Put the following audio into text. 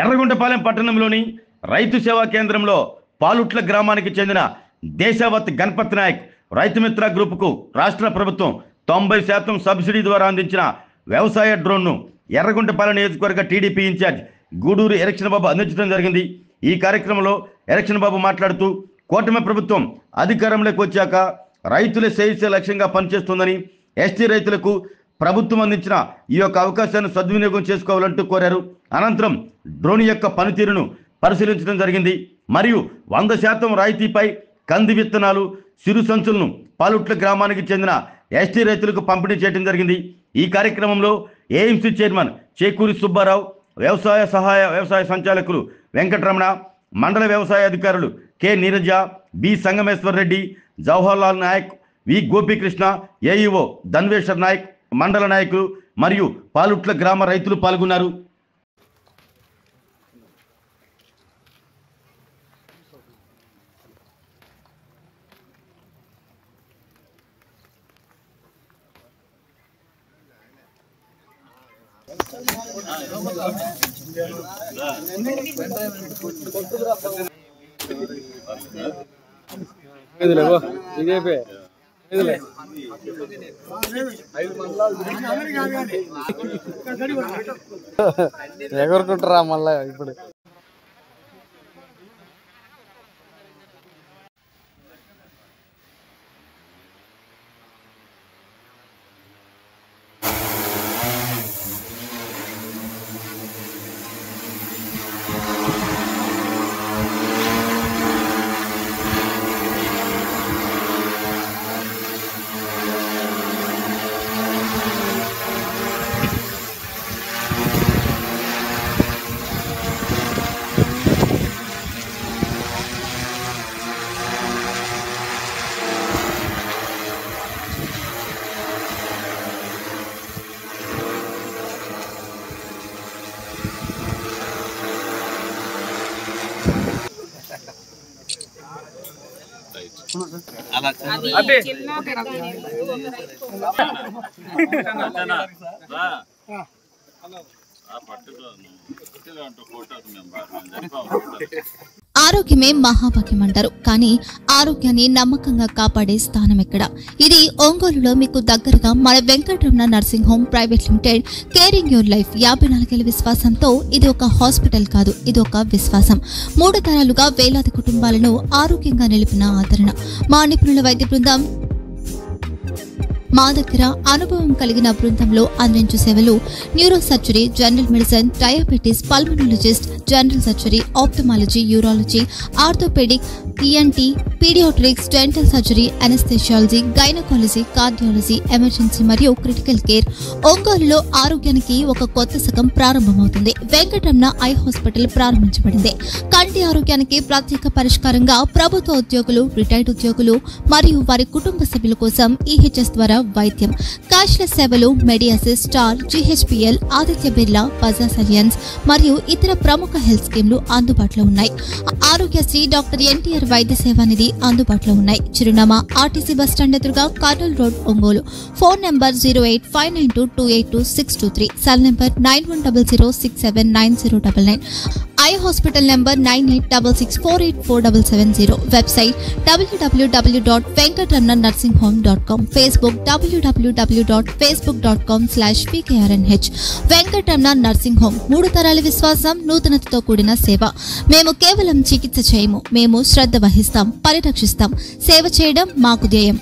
ఎర్రగుంటపాలెం పట్టణంలోని రైతు సేవా కేంద్రంలో పాలుట్ల గ్రామానికి చెందిన దేశావత్ గణపతి నాయక్ రైతు మిత్ర గ్రూపుకు రాష్ట్ర ప్రభుత్వం 90% సబ్సిడీ ద్వారా అందించిన వ్యవసాయ డ్రోన్ను ఎర్రగుంటపాలెం నియోజకవర్గ టీడీపీ ఇన్ఛార్జ్ గూడూరు ఎలక్షన్ బాబు అందించడం జరిగింది. ఈ కార్యక్రమంలో ఎలక్షన్ బాబు మాట్లాడుతూ కూటమి ప్రభుత్వం అధికారంలోకి వచ్చాక రైతుల శ్రేయస్సే లక్ష్యంగా పనిచేస్తుందని, ఎస్టీ రైతులకు ప్రభుత్వం అందించిన ఈ యొక్క అవకాశాన్ని సద్వినియోగం చేసుకోవాలంటూ కోరారు. అనంతరం డ్రోన్ యొక్క పనితీరును పరిశీలించడం జరిగింది. మరియు 100% రాయితీపై కంది విత్తనాలు, సిరు సంచులను పాలుట్ల గ్రామానికి చెందిన ఎస్టీ రైతులకు పంపిణీ చేయడం జరిగింది. ఈ కార్యక్రమంలో ఏఎంసీ చైర్మన్ చేకూరి సుబ్బారావు, వ్యవసాయ సంచాలకులు వెంకటరమణ, మండల వ్యవసాయ అధికారులు కె నీరజ, బి సంగమేశ్వర్ రెడ్డి, జవహర్లాల్ నాయక్, వి గోపీకృష్ణ, ఏఈఓ ధన్వేశ్వర్ నాయక్, మండల నాయకులు మరియు పాలుట్ల గ్రామ రైతులు పాల్గొన్నారు. ఎగురుకుంటారా మళ్ళా ఇప్పుడు ఆరోగ్యమే మహాభాగ్యం అంటారు. కానీ ఆరోగ్యాన్ని నమ్మకంగా కాపాడే స్థానం ఎక్కడ? ఇది ఒంగోలులో మీకు దగ్గరగా మన Venkataramana nursing home private limited. Caring your life 54 ఏళ్ల విశ్వాసంతో ఇది ఒక హాస్పిటల్ కాదు, ఇది ఒక విశ్వాసం. 3 తరాలుగా వేలాది కుటుంబాలను ఆరోగ్యంగా నిలిపిన ఆదరణ. మా నిపుణుల వైద్య బృందం మా దగ్గర అనుభవం కలిగిన బృందంలో అందించే సేవలు neuro surgery, general medicine, diabetes, pulmonologist, general surgery, ophthalmology, urology, orthopaedic, ENT, paediatrics, dental surgery, anaesthesiology, gynaecology, cardiology, emergency మరియు క్రిటికల్ కేర్. ఒంగోలులో ఆరోగ్యానికి ఒక కొత్త శకం ప్రారంభమవుతుంది. వెంకటరమణ ఐ హాస్పిటల్ ప్రారంభించబడింది. కంటి ఆరోగ్యానికి ప్రత్యేక పరిష్కారంగా ప్రభుత్వ ఉద్యోగులు, రిటైర్డ్ ఉద్యోగులు మరియు వారి కుటుంబ సభ్యుల కోసం ఈహెచ్ఎస్ ద్వారా వైద్యం. క్యాష్లెస్ సేవలు మెడియాసిస్, స్టార్, జీహెచ్పీఎల్, ఆదిత్య బిర్లా, బజాజ్ అలియన్స్ మరియు ఇతర ప్రముఖ హెల్త్ స్కీమ్లు అందుబాటులో ఉన్నాయి. ఆరోగ్యశ్రీ, డాక్టర్ ఎన్టీఆర్ వైద్య సేవా నిధి అందుబాటులో ఉన్నాయి. చిరునామా ఆర్టీసీ బస్టాండ్ ఎదురుగా, Kurnool road, Ongole. Phone number 08592282623, cell number 9100679099. Eye hospital number 9866484770. Website www.venkatramananursinghome.com. Facebook www.facebook.com/pkrnh. Venkataramana nursing home, 3 తరాల విశ్వాసం, నూతనతతో కూడిన సేవ. మేము కేవలం చికిత్స చేయము, మేము శ్రద్ధ వహిస్తాం, పరిరక్షిస్తాం. సేవ చేయడం మాకు ధ్యేయం.